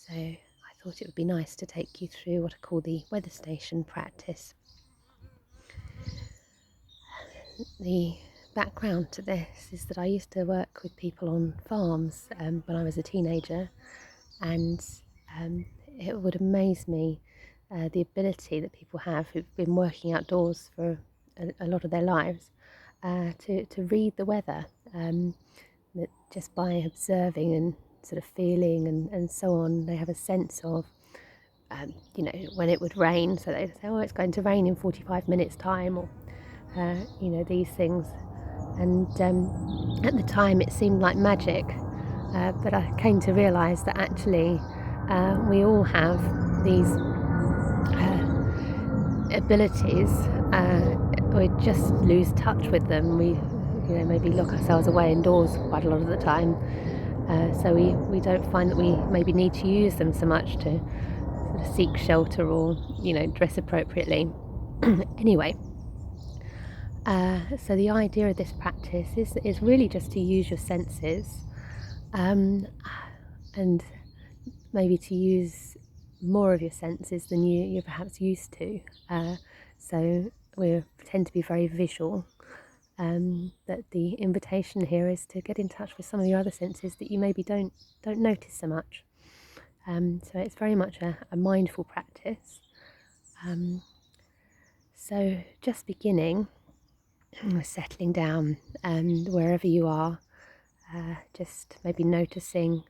So I thought it would be nice to take you through what I call the weather station practice. The background to this is that I used to work with people on farms when I was a teenager, and it would amaze me the ability that people have who've been working outdoors for a lot of their lives to read the weather, that just by observing and sort of feeling and so on, they have a sense of when it would rain. So they say, oh, it's going to rain in 45 minutes time, or these things. And at the time it seemed like magic, but I came to realise that actually we all have these abilities. We just lose touch with them. We maybe lock ourselves away indoors quite a lot of the time, so we don't find that we maybe need to use them so much to sort of seek shelter or dress appropriately. Anyway, so the idea of this practice is really just to use your senses, and maybe to use more of your senses than you're perhaps used to. So we tend to be very visual. That the invitation here is to get in touch with some of your other senses that you maybe don't notice so much. So it's very much a mindful practice. So just beginning, settling down, wherever you are, just maybe noticing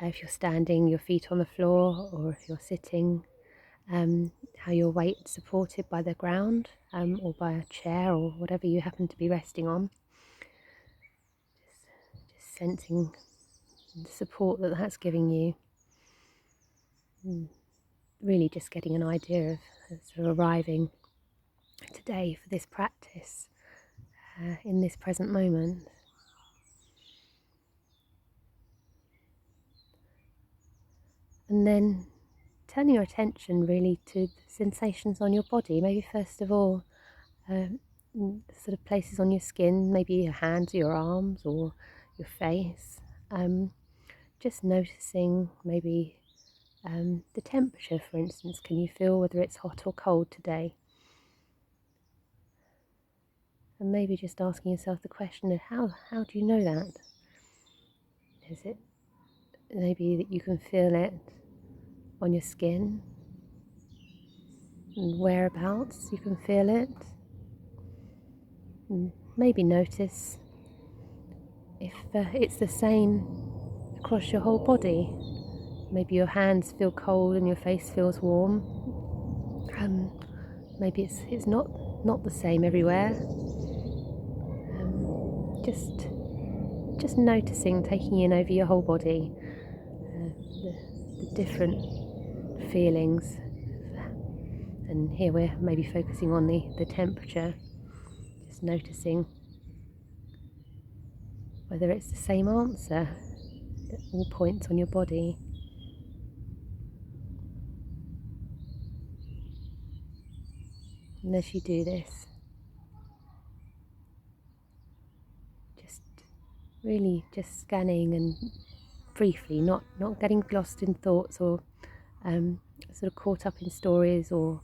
if you're standing, your feet on the floor, or if you're sitting, how your weight's supported by the ground, or by a chair or whatever you happen to be resting on. Just sensing the support that's giving you. Really just getting an idea of sort of arriving today for this practice, in this present moment. And then turning your attention really to the sensations on your body. Maybe first of all, sort of places on your skin, maybe your hands or your arms or your face. Just noticing maybe the temperature, for instance. Can you feel whether it's hot or cold today? And maybe just asking yourself the question of how do you know that? Is it maybe that you can feel it on your skin, and whereabouts you can feel it? And maybe notice if it's the same across your whole body. Maybe your hands feel cold and your face feels warm. Maybe it's not the same everywhere. Just noticing, taking in over your whole body, the different feelings. And here we're maybe focusing on the temperature, just noticing whether it's the same answer at all points on your body. And as you do this, just really just scanning and briefly, not getting lost in thoughts or sort of caught up in stories or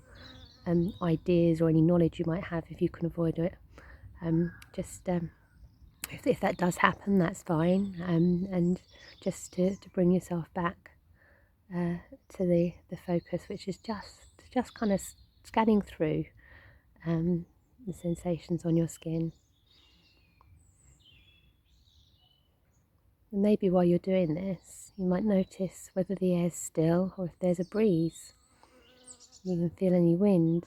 ideas or any knowledge you might have, if you can avoid it. If that does happen, that's fine, and just to bring yourself back to the focus, which is just kind of scanning through the sensations on your skin. And maybe while you're doing this, you might notice whether the air's still or if there's a breeze. You can feel any wind.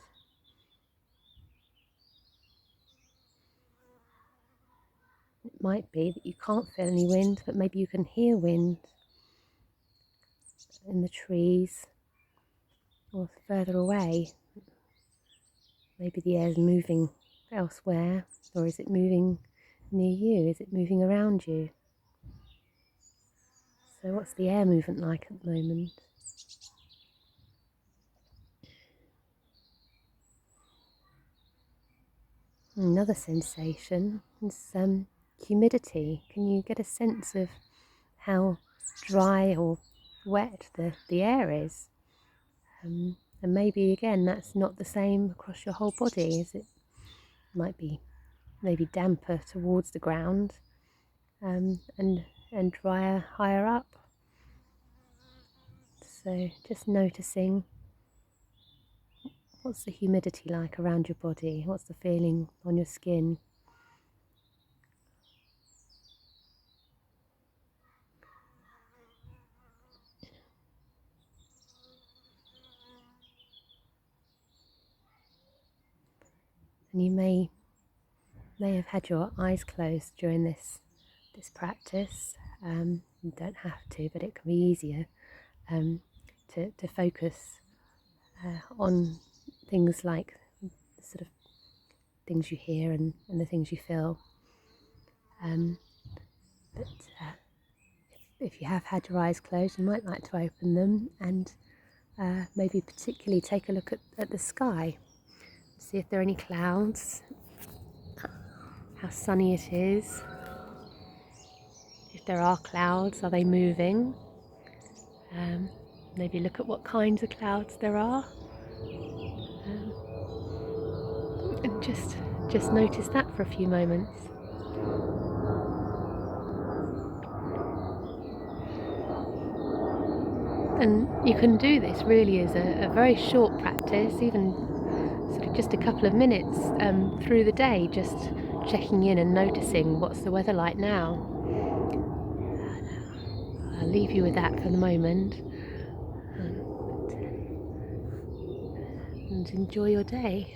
It might be that you can't feel any wind, but maybe you can hear wind in the trees or further away. Maybe the air's moving elsewhere, or is it moving near you? Is it moving around you? So what's the air movement like at the moment? Another sensation is humidity. Can you get a sense of how dry or wet the air is. And maybe again that's not the same across your whole body, as it might be maybe damper towards the ground, and drier higher up. So just noticing, what's the humidity like around your body? What's the feeling on your skin? And you may have had your eyes closed during this practice. You don't have to, but it can be easier to focus on things like the sort of things you hear and the things you feel. But if you have had your eyes closed, you might like to open them and maybe particularly take a look at the sky. See if there are any clouds, how sunny it is. If there are clouds, are they moving? Maybe look at what kinds of clouds there are. And just notice that for a few moments. And you can do this really as a very short practice, even sort of just a couple of minutes through the day, just checking in and noticing what's the weather like now. I'll leave you with that for the moment, and enjoy your day.